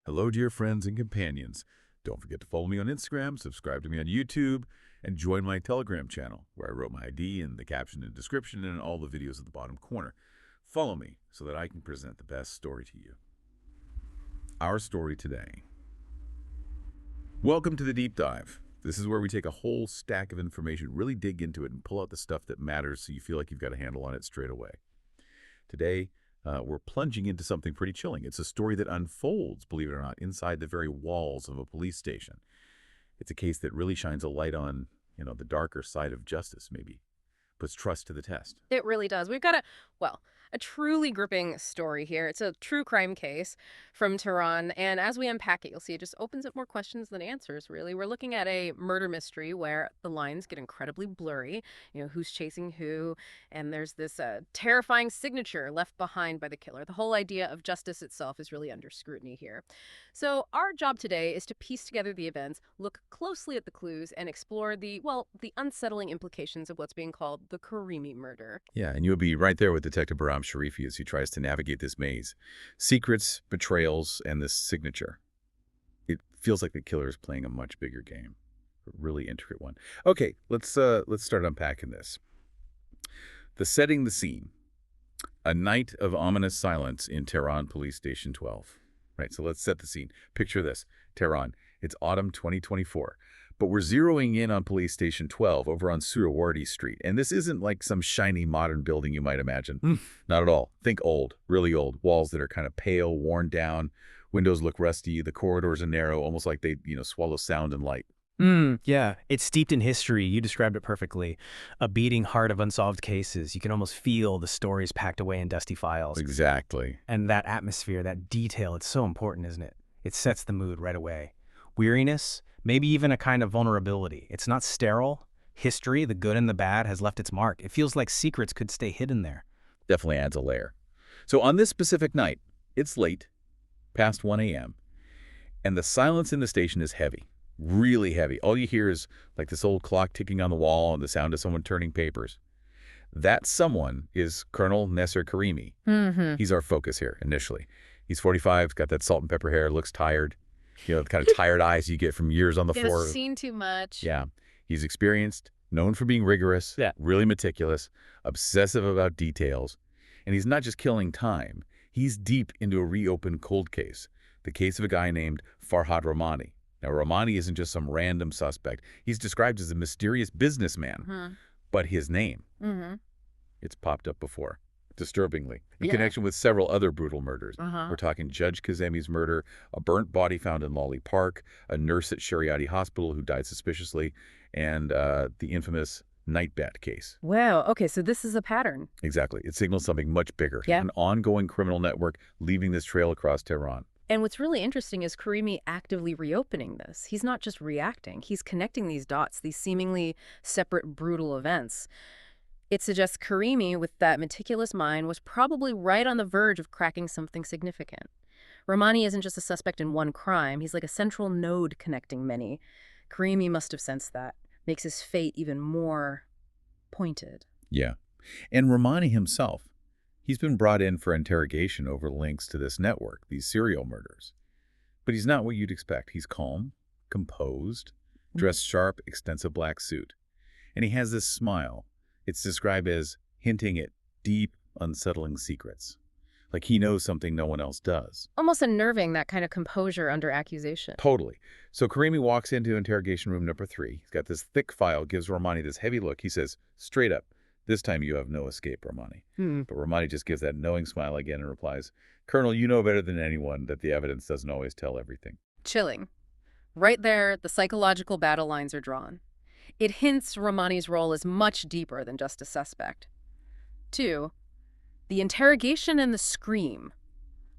Hello, dear friends and companions. Don't forget to follow me on Instagram, subscribe to me on YouTube, and join my Telegram channel, where I wrote my ID in the caption and description and all the videos at the bottom corner. Follow me so that I can present the best story to you. Our story today. Welcome to the Deep Dive. This is where we take a whole stack of information, really dig into it, and pull out the stuff that matters so you feel like you've got a handle on it straight away. Today, we're plunging into something pretty chilling. It's a story that unfolds, believe it or not, inside the very walls of a police station. It's a case that really shines a light on, the darker side of justice, maybe. Puts trust to the test. It really does. We've got a truly gripping story here. It's a true crime case from Tehran, and as we unpack it, you'll see it just opens up more questions than answers, really. We're looking at a murder mystery where the lines get incredibly blurry, who's chasing who, and there's this terrifying signature left behind by the killer. The whole idea of justice itself is really under scrutiny here. So our job today is to piece together the events, look closely at the clues, and explore the unsettling implications of what's being called the Karimi murder. Yeah, and you'll be right there with Detective Bahram Sharifi as he tries to navigate this maze. Secrets, betrayals, and this signature. It feels like the killer is playing a much bigger game. A really intricate one. Okay, let's start unpacking this. Setting the scene. A night of ominous silence in Tehran Police Station 12. Right, so let's set the scene. Picture this. Tehran. It's autumn 2024. But we're zeroing in on Police Station 12 over on Surawardi Street. And this isn't like some shiny modern building you might imagine. Not at all. Think old, really old. Walls that are kind of pale, worn down. Windows look rusty. The corridors are narrow, almost like they, swallow sound and light. Yeah, it's steeped in history. You described it perfectly. A beating heart of unsolved cases. You can almost feel the stories packed away in dusty files. Exactly. And that atmosphere, that detail, it's so important, isn't it? It sets the mood right away. Weariness, maybe even a kind of vulnerability. It's not sterile. History, the good and the bad, has left its mark. It feels like secrets could stay hidden there. Definitely adds a layer. So on this specific night, it's late, past 1 a.m., and the silence in the station is heavy. Really heavy. All you hear is like this old clock ticking on the wall and the sound of someone turning papers. That someone is Colonel Nesser Karimi. He's our focus here initially. He's 45, got that salt and pepper hair, looks tired. The kind of tired eyes you get from years on the floor. He's seen too much. Yeah. He's experienced, known for being rigorous, really meticulous, obsessive about details. And he's not just killing time. He's deep into a reopened cold case, the case of a guy named Farhad Rahmani. Now, Rahmani isn't just some random suspect. He's described as a mysterious businessman. But his name, it's popped up before, disturbingly, in connection with several other brutal murders. We're talking Judge Kazemi's murder, a burnt body found in Lawley Park, a nurse at Shariati Hospital who died suspiciously, and the infamous night bat case. Wow. Okay, so this is a pattern. Exactly. It signals something much bigger, Yeah. an ongoing criminal network leaving this trail across Tehran. And what's really interesting is Karimi actively reopening this. He's not just reacting. He's connecting these dots, these seemingly separate, brutal events. It suggests Karimi, with that meticulous mind, was probably right on the verge of cracking something significant. Rahmani isn't just a suspect in one crime. He's like a central node connecting many. Karimi must have sensed that. Makes his fate even more pointed. Yeah. And Rahmani himself, he's been brought in for interrogation over links to this network, these serial murders. But he's not what you'd expect. He's calm, composed, dressed sharp, extensive black suit. And he has this smile. It's described as hinting at deep, unsettling secrets. Like he knows something no one else does. Almost unnerving, that kind of composure under accusation. Totally. So Karimi walks into interrogation room number 3. He's got this thick file, gives Rahmani this heavy look. He says, straight up, this time you have no escape, Rahmani. But Rahmani just gives that knowing smile again and replies, Colonel, you know better than anyone that the evidence doesn't always tell everything. Chilling. Right there, the psychological battle lines are drawn. It hints Rahmani's role is much deeper than just a suspect. 2, the interrogation and the scream.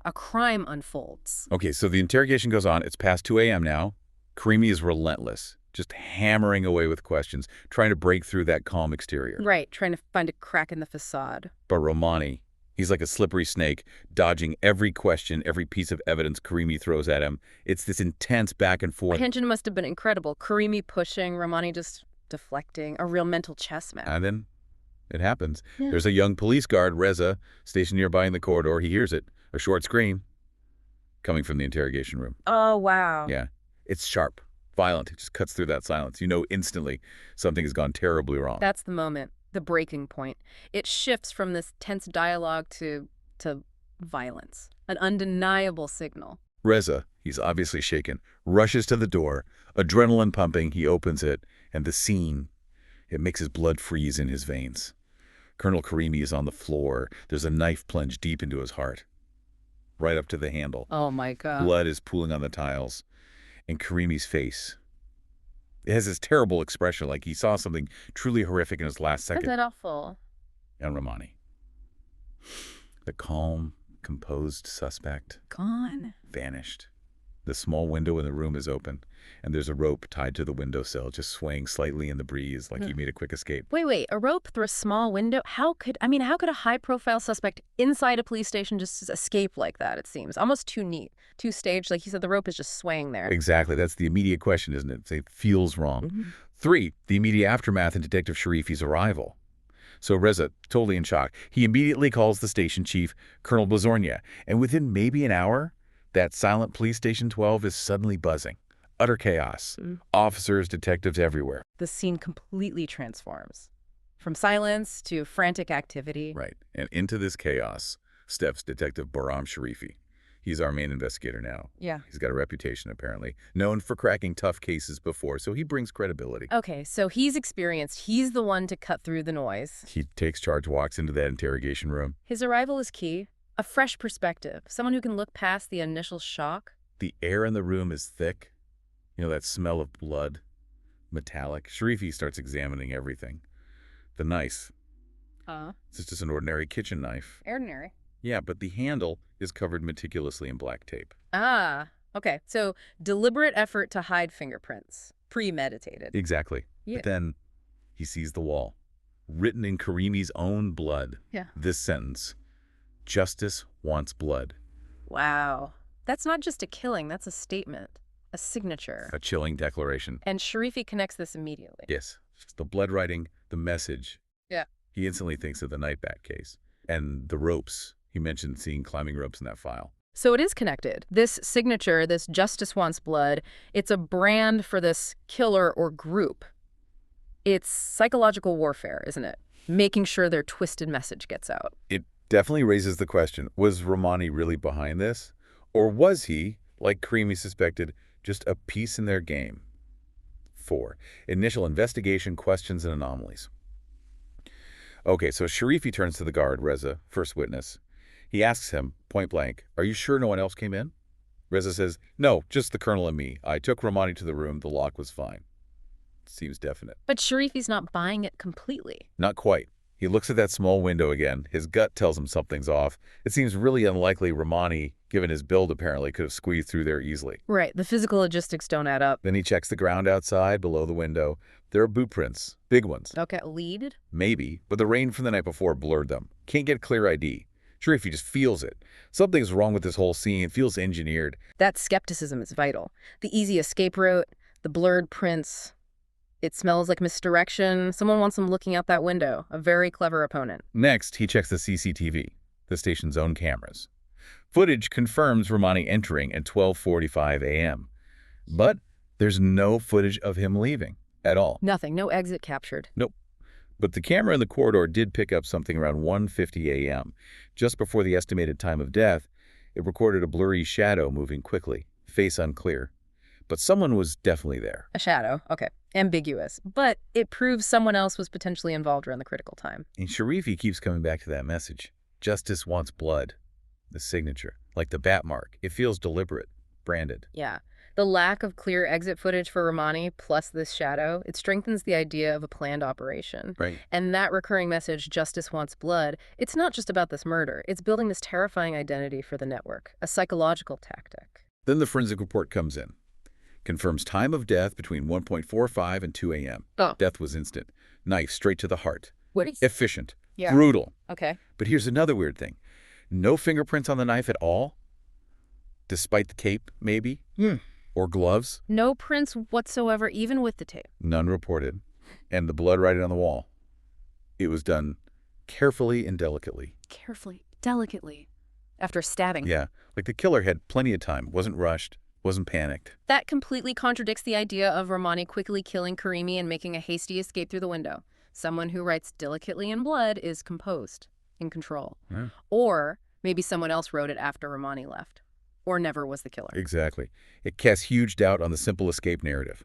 A crime unfolds. Okay, so the interrogation goes on. It's past 2 a.m. now. Karimi is relentless, just hammering away with questions, trying to break through that calm exterior. Right, trying to find a crack in the facade. But Rahmani, he's like a slippery snake, dodging every question, every piece of evidence Karimi throws at him. It's this intense back and forth. Tension must have been incredible. Karimi pushing, Rahmani just deflecting. A real mental chess match. And then it happens. Yeah. There's a young police guard, Reza, stationed nearby in the corridor. He hears it. A short scream. coming from the interrogation room. Oh, wow. Yeah. It's sharp, violent. It just cuts through that silence. You know instantly something has gone terribly wrong. That's the moment, the breaking point. It shifts from this tense dialogue to violence, an undeniable signal. Reza, he's obviously shaken, rushes to the door, adrenaline pumping. He opens it, and the scene, it makes his blood freeze in his veins. Colonel Karimi is on the floor. There's a knife plunged deep into his heart, right up to the handle. Oh my God. Blood is pooling on the tiles. And Karimi's face, it has this terrible expression, like he saw something truly horrific in his last That's second. awful. And Romani, the calm, composed suspect, Gone. vanished. The small window in the room is open, and there's a rope tied to the windowsill, just swaying slightly in the breeze like he made a quick escape. Wait, a rope through a small window? How could a high-profile suspect inside a police station just escape like that, it seems? Almost too neat, too staged. Like you said, the rope is just swaying there. Exactly. That's the immediate question, isn't it? It feels wrong. 3, the immediate aftermath in Detective Sharifi's arrival. So Reza, totally in shock, he immediately calls the station chief, Colonel Blazornia, and within maybe an hour, that silent police station 12 is suddenly buzzing. Utter chaos. Officers, detectives everywhere. The scene completely transforms. From silence to frantic activity. Right. And into this chaos steps Detective Bahram Sharifi. He's our main investigator now. Yeah. He's got a reputation, apparently, known for cracking tough cases before, so he brings credibility. Okay, so he's experienced. He's the one to cut through the noise. He takes charge, walks into that interrogation room. His arrival is key. A fresh perspective. Someone who can look past the initial shock. The air in the room is thick. You know, that smell of blood, metallic. Sharifi starts examining everything. The knife. It's just an ordinary kitchen knife. Ordinary. Yeah, but the handle is covered meticulously in black tape. Okay. So deliberate effort to hide fingerprints. Premeditated. Exactly. Yeah. But then he sees the wall. Written in Karimi's own blood. Yeah. This sentence. Justice wants blood. Wow. That's not just a killing. That's a statement. A signature. A chilling declaration. And Sharifi connects this immediately. Yes. The blood writing, the message. Yeah. He instantly thinks of the Nightbat case. And the ropes. He mentioned seeing climbing ropes in that file. So it is connected. This signature, this justice wants blood, it's a brand for this killer or group. It's psychological warfare, isn't it? Making sure their twisted message gets out. It definitely raises the question, was Romani really behind this? Or was he, like Karimi suspected, just a piece in their game? 4. Initial investigation, questions, and anomalies. Okay, so Sharifi turns to the guard, Reza, first witness. He asks him, point blank, "Are you sure no one else came in?" Reza says, "No, just the colonel and me. I took Romani to the room. The lock was fine." Seems definite. But Sharifi's not buying it completely. Not quite. He looks at that small window again. His gut tells him something's off. It seems really unlikely Romani, given his build apparently, could have squeezed through there easily. Right, the physical logistics don't add up. Then he checks the ground outside, below the window. There are boot prints, big ones. Okay, lead? Maybe, but the rain from the night before blurred them. Can't get clear ID. Sharifi just feels it. Something's wrong with this whole scene. It feels engineered. That skepticism is vital. The easy escape route, the blurred prints. It smells like misdirection. Someone wants him looking out that window. A very clever opponent. Next, he checks the CCTV, the station's own cameras. Footage confirms Romani entering at 12:45 a.m. But there's no footage of him leaving at all. Nothing, no exit captured. Nope. But the camera in the corridor did pick up something around 1:50 a.m. Just before the estimated time of death, it recorded a blurry shadow moving quickly, face unclear. But someone was definitely there. A shadow, okay. Ambiguous. But it proves someone else was potentially involved around the critical time. And Sharifi keeps coming back to that message. Justice wants blood. The signature, like the bat mark. It feels deliberate, branded. Yeah. The lack of clear exit footage for Romani plus this shadow, it strengthens the idea of a planned operation. Right. And that recurring message, justice wants blood, it's not just about this murder. It's building this terrifying identity for the network, a psychological tactic. Then the forensic report comes in. Confirms time of death between 1:45 and 2 a.m. Oh. Death was instant. Knife straight to the heart. What is Efficient. Yeah. Brutal. Okay. But here's another weird thing. No fingerprints on the knife at all? Despite the cape, maybe? Or gloves? No prints whatsoever, even with the tape. None reported. And the blood writing on the wall. It was done carefully and delicately. Carefully, delicately. after stabbing. Yeah, like the killer had plenty of time, wasn't rushed, wasn't panicked. That completely contradicts the idea of Romani quickly killing Karimi and making a hasty escape through the window. Someone who writes delicately in blood is composed, in control. Yeah. Or maybe someone else wrote it after Romani left, or never was the killer. Exactly. It casts huge doubt on the simple escape narrative.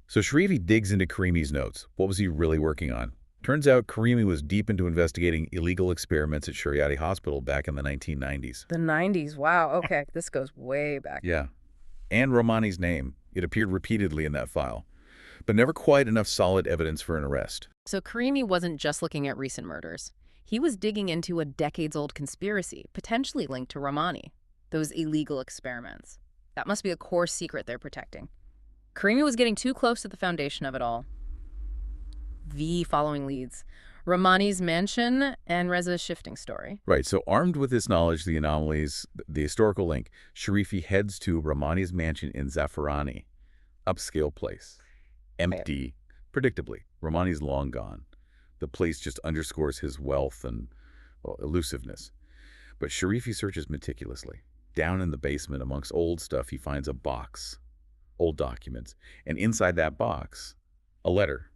So Sharifi digs into Karimi's notes. What was he really working on? Turns out Karimi was deep into investigating illegal experiments at Shariati Hospital back in the 1990s. The 90s, wow, okay, this goes way back. Yeah. And Romani's name. It appeared repeatedly in that file, but never quite enough solid evidence for an arrest. So Karimi wasn't just looking at recent murders. He was digging into a decades-old conspiracy, potentially linked to Romani. Those illegal experiments. That must be a core secret they're protecting. Karimi was getting too close to the foundation of it all. The following leads: Romani's mansion and Reza's shifting story. Right, so armed with this knowledge, the anomalies, the historical link, Sharifi heads to Romani's mansion in Zaffarani, upscale place. Empty, predictably. Romani's long gone. The place just underscores his wealth and, well, elusiveness. But Sharifi searches meticulously. Down in the basement amongst old stuff, he finds a box, old documents, and inside that box, a letter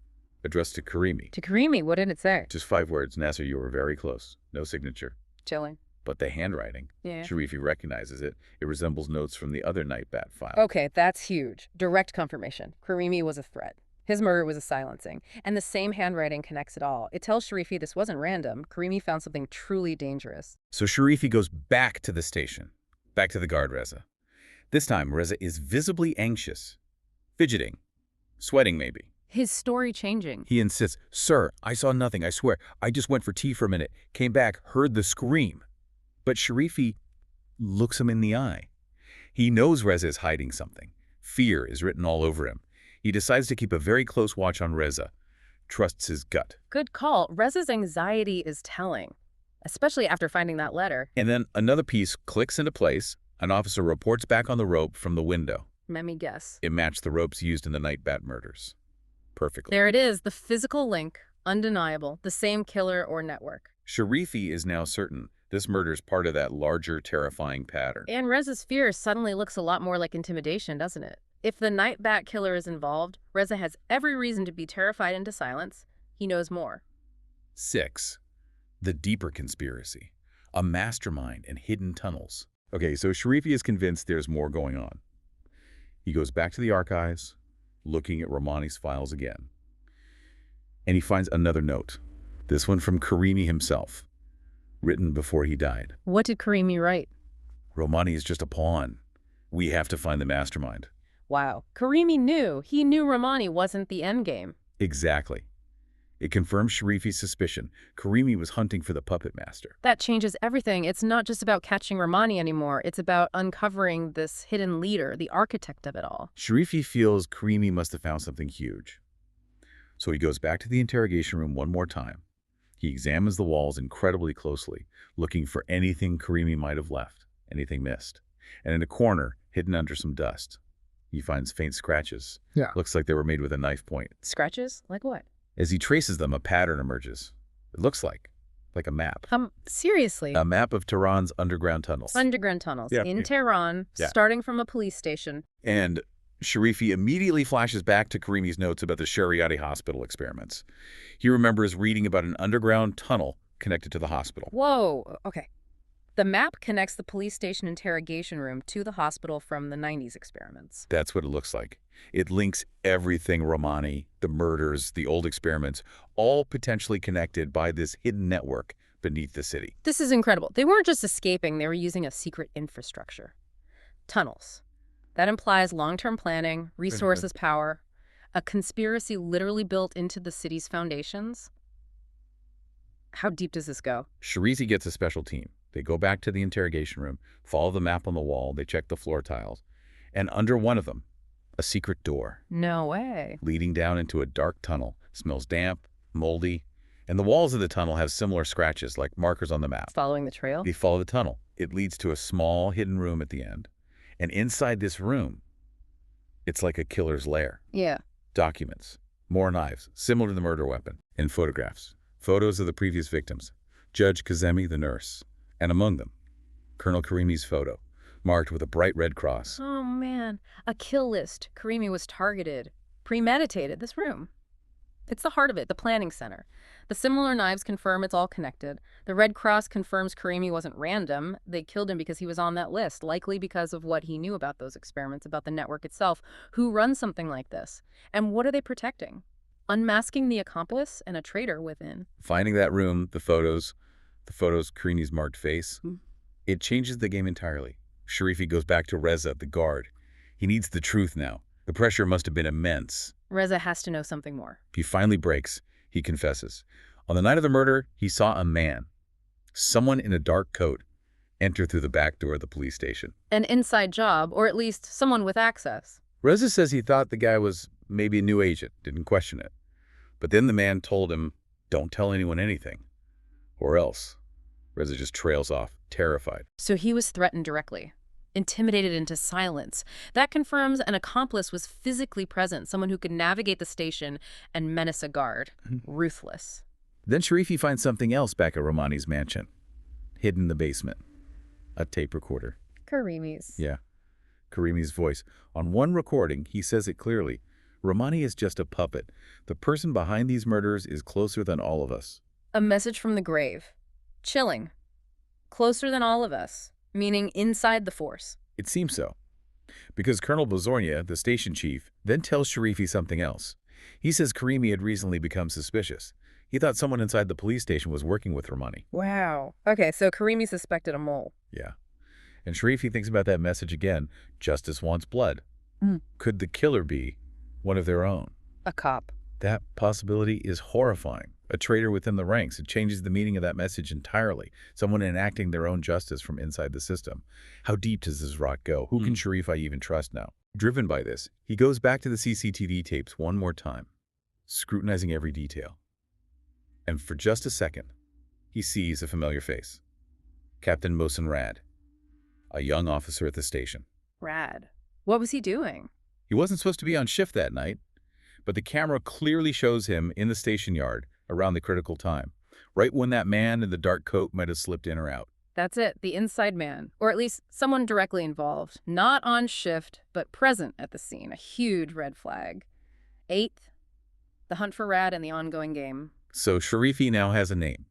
addressed to Karimi. To Karimi, what did it say? Just 5 words: Nasser, you were very close. No signature. Chilling. But the handwriting, Yeah. Sharifi recognizes it. It resembles notes from the other Nightbat file. Okay, that's huge. Direct confirmation. Karimi was a threat. His murder was a silencing. And the same handwriting connects it all. It tells Sharifi this wasn't random. Karimi found something truly dangerous. So Sharifi goes back to the station, back to the guard Reza. This time, Reza is visibly anxious, fidgeting, sweating maybe. His story changing. He insists, "Sir, I saw nothing, I swear. I just went for tea for a minute, came back, heard the scream." But Sharifi looks him in the eye. He knows Reza is hiding something. Fear is written all over him. He decides to keep a very close watch on Reza, trusts his gut. Good call. Reza's anxiety is telling, especially after finding that letter. And then another piece clicks into place. An officer reports back on the rope from the window. Let me guess. It matched the ropes used in the Nightbat murders. Perfectly. There it is, the physical link, undeniable, the same killer or network. Sharifi is now certain this murder is part of that larger, terrifying pattern. And Reza's fear suddenly looks a lot more like intimidation, doesn't it? If the Nightbat killer is involved, Reza has every reason to be terrified into silence. He knows more. 6. The deeper conspiracy. A mastermind and hidden tunnels. Okay, so Sharifi is convinced there's more going on. He goes back to the archives, looking at Romani's files again. And he finds another note. This one from Karimi himself, written before he died. What did Karimi write? "Romani is just a pawn. We have to find the mastermind." Wow. Karimi knew. He knew Romani wasn't the endgame. Exactly. It confirms Sharifi's suspicion. Karimi was hunting for the puppet master. That changes everything. It's not just about catching Romani anymore. It's about uncovering this hidden leader, the architect of it all. Sharifi feels Karimi must have found something huge. So he goes back to the interrogation room one more time. He examines the walls incredibly closely, looking for anything Karimi might have left, anything missed. And in a corner, hidden under some dust, he finds faint scratches. Yeah. Looks like they were made with a knife point. Scratches? Like what? As he traces them, a pattern emerges. It looks like a map. Seriously? A map of Tehran's underground tunnels. Underground tunnels Yeah. in Tehran, Yeah. starting from a police station. And Sharifi immediately flashes back to Karimi's notes about the Shariati hospital experiments. He remembers reading about an underground tunnel connected to the hospital. Whoa, okay. The map connects the police station interrogation room to the hospital from the 90s experiments. That's what it looks like. It links everything Romani, the murders, the old experiments, all potentially connected by this hidden network beneath the city. This is incredible. They weren't just escaping, they were using a secret infrastructure. Tunnels. That implies long-term planning, resources, power, a conspiracy literally built into the city's foundations. How deep does this go? Sharifi gets a special team. They go back to the interrogation room, follow the map on the wall, they check the floor tiles, and under one of them, a secret door No way. leading down into a dark tunnel. Smells damp, moldy, and the walls of the tunnel have similar scratches like markers on the map. Following the trail? They follow the tunnel. It leads to a small hidden room at the end. And inside this room, it's like a killer's lair. Yeah. Documents, more knives, similar to the murder weapon, and photographs. Photos of the previous victims, Judge Kazemi, the nurse, and among them, Colonel Karimi's photo, marked with a bright red cross. Oh, man. A kill list. Karimi was targeted. Premeditated. This room. It's the heart of it, the planning center. The similar knives confirm it's all connected. The Red Cross confirms Karimi wasn't random. They killed him because he was on that list, likely because of what he knew about those experiments, about the network itself. Who runs something like this? And what are they protecting? Unmasking the accomplice and a traitor within. Finding that room, the photos, Karimi's marked face, it changes the game entirely. Sharifi goes back to Reza, the guard. He needs the truth now. The pressure must have been immense. Reza has to know something more. He finally breaks. He confesses. On the night of the murder, he saw a man, someone in a dark coat, enter through the back door of the police station. An inside job, or at least someone with access. Reza says he thought the guy was maybe a new agent, didn't question it. But then the man told him, don't tell anyone anything, or else. Reza just trails off, terrified. So he was threatened directly, intimidated into silence. That confirms an accomplice was physically present, someone who could navigate the station and menace a guard. Ruthless. Then Sharifi finds something else back at Romani's mansion, hidden in the basement. A tape recorder. Karimi's. Yeah. Karimi's voice. On one recording, he says it clearly. Romani is just a puppet. The person behind these murders is closer than all of us. A message from the grave. Chilling. Closer than all of us. Meaning inside the force. It seems so. Because Colonel Bozornia, the station chief, then tells Sharifi something else. He says Karimi had recently become suspicious. He thought someone inside the police station was working with Romani. Wow. Okay, so Karimi suspected a mole. Yeah. And Sharifi thinks about that message again. Justice wants blood. Could the killer be one of their own? A cop. That possibility is horrifying. A traitor within the ranks. It changes the meaning of that message entirely. Someone enacting their own justice from inside the system. How deep does this rot go? Who can Sharifi even trust now? Driven by this, he goes back to the CCTV tapes one more time, scrutinizing every detail. And for just a second, he sees a familiar face. Captain Mohsen Rad, a young officer at the station. Rad. What was he doing? He wasn't supposed to be on shift that night, but the camera clearly shows him in the station yard around the critical time, right when that man in the dark coat might have slipped in or out. That's it, the inside man, or at least someone directly involved, not on shift, but present at the scene, a huge red flag. 8th, the hunt for Rad and the ongoing game. So Sharifi now has a name,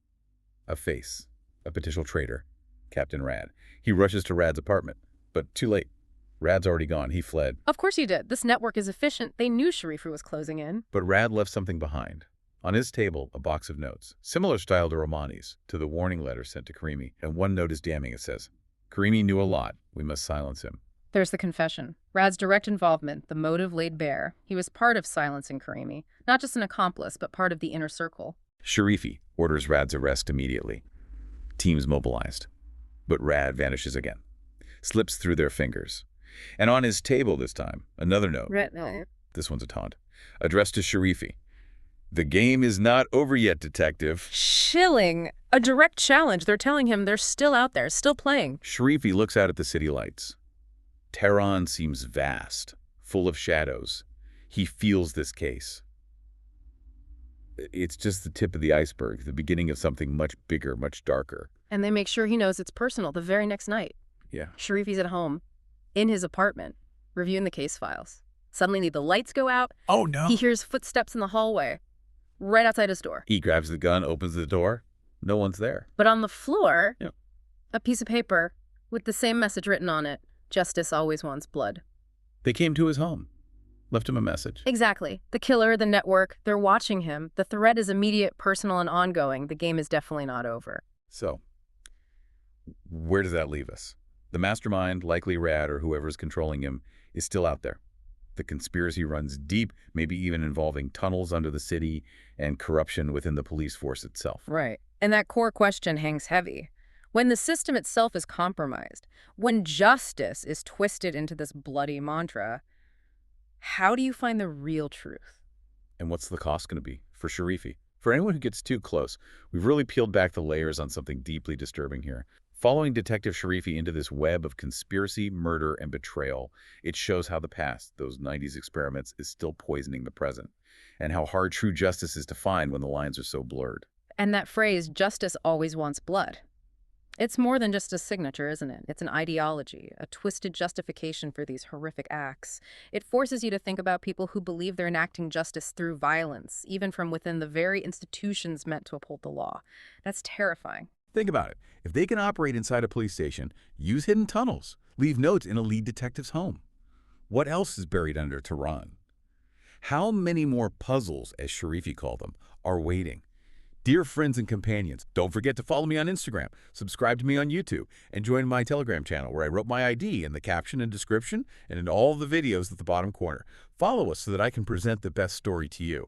a face, a potential traitor, Captain Rad. He rushes to Rad's apartment, but too late. Rad's already gone. He fled. Of course he did. This network is efficient. They knew Sharifi was closing in. But Rad left something behind. On his table, a box of notes, similar style to Romani's, to the warning letter sent to Karimi. And one note is damning. It says, Karimi knew a lot. We must silence him. There's the confession. Rad's direct involvement, the motive laid bare. He was part of silencing Karimi. Not just an accomplice, but part of the inner circle. Sharifi orders Rad's arrest immediately. Teams mobilized. But Rad vanishes again. Slips through their fingers. And on his table this time, another note. This one's a taunt. Addressed to Sharifi. The game is not over yet, detective. Chilling. A direct challenge. They're telling him they're still out there, still playing. Sharifi looks out at the city lights. Tehran seems vast, full of shadows. He feels this case. It's just the tip of the iceberg, the beginning of something much bigger, much darker. And they make sure he knows it's personal the very next night. Yeah. Sharifi's at home, in his apartment, reviewing the case files. Suddenly the lights go out. Oh, no. He hears footsteps in the hallway, right outside his door. He grabs the gun, opens the door. No one's there. But on the floor, Yep. a piece of paper with the same message written on it. Justice always wants blood. They came to his home, left him a message. Exactly. The killer, the network, they're watching him. The threat is immediate, personal, and ongoing. The game is definitely not over. So, where does that leave us? The mastermind, likely Rad or whoever's controlling him, is still out there. The conspiracy runs deep, maybe even involving tunnels under the city and corruption within the police force itself. Right. And that core question hangs heavy. When the system itself is compromised, when justice is twisted into this bloody mantra, how do you find the real truth? And what's the cost going to be for Sharifi? For anyone who gets too close, we've really peeled back the layers on something deeply disturbing here. Following Detective Sharifi into this web of conspiracy, murder, and betrayal, it shows how the past, those 90s experiments, is still poisoning the present, and how hard true justice is to find when the lines are so blurred. And that phrase, justice always wants blood. It's more than just a signature, isn't it? It's an ideology, a twisted justification for these horrific acts. It forces you to think about people who believe they're enacting justice through violence, even from within the very institutions meant to uphold the law. That's terrifying. Think about it. If they can operate inside a police station, use hidden tunnels, leave notes in a lead detective's home, what else is buried under Tehran? How many more puzzles, as Sharifi called them, are waiting? Dear friends and companions, don't forget to follow me on Instagram, subscribe to me on YouTube, and join my Telegram channel where I wrote my ID in the caption and description and in all the videos at the bottom corner. Follow us so that I can present the best story to you.